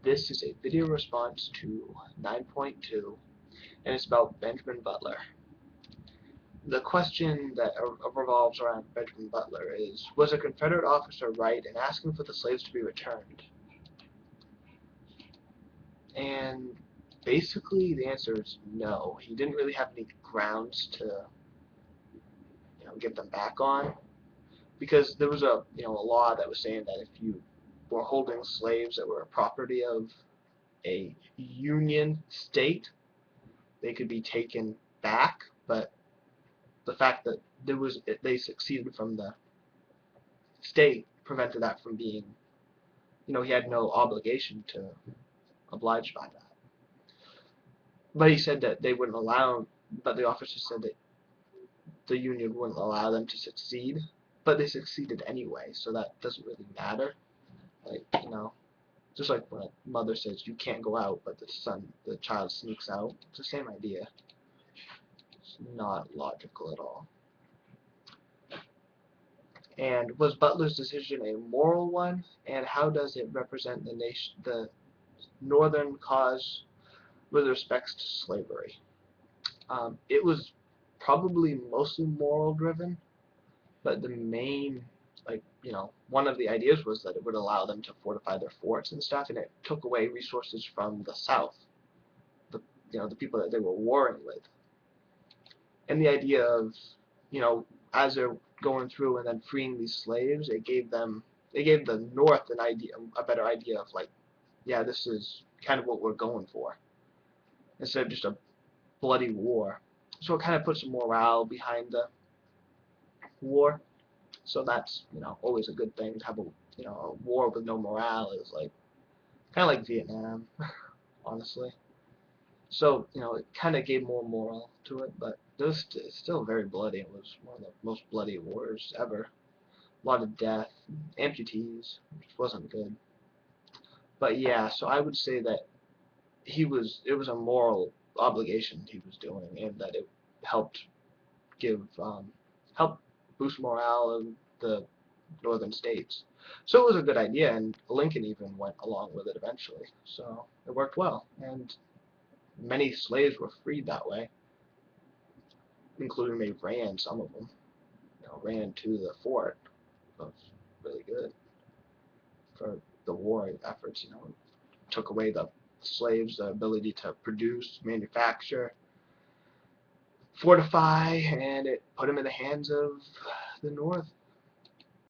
This is a video response to 9.2, and it's about Benjamin Butler. The question that revolves around Benjamin Butler is, was a Confederate officer right in asking for the slaves to be returned? And basically the answer is no. He didn't really have any grounds to get them back on, because there was a law that was saying that if you were holding slaves that were property of a Union state, they could be taken back, but the fact that they succeeded from the state prevented that from being, he had no obligation to oblige by that. But he said that they wouldn't allow, but the officer said that the Union wouldn't allow them to succeed, but they succeeded anyway, so that doesn't really matter. Like, just like when a mother says you can't go out, but the child sneaks out. It's the same idea. It's not logical at all. And was Butler's decision a moral one? And how does it represent the Northern cause with respects to slavery? It was probably mostly moral driven, but the main, one of the ideas was that it would allow them to fortify their forts and stuff, and it took away resources from the South, the people that they were warring with. And the idea of, as they're going through and then freeing these slaves, it gave the North a better idea of, like, yeah, this is kind of what we're going for, instead of just a bloody war. So it kind of puts some morale behind the war. So that's, always a good thing. To have a war with no morale is like kind of like Vietnam, honestly. So, it kind of gave more moral to it, but it was still very bloody. It was one of the most bloody wars ever. A lot of death, amputees, which wasn't good. But yeah, so I would say that it was a moral obligation he was doing, and that it helped help boost morale of the northern states. So it was a good idea, and Lincoln even went along with it eventually. So it worked well, and many slaves were freed that way, including some of them, ran to the fort. That was really good for the war efforts. Took away the slaves the ability to produce, manufacture, fortify, and it put them in the hands of the North.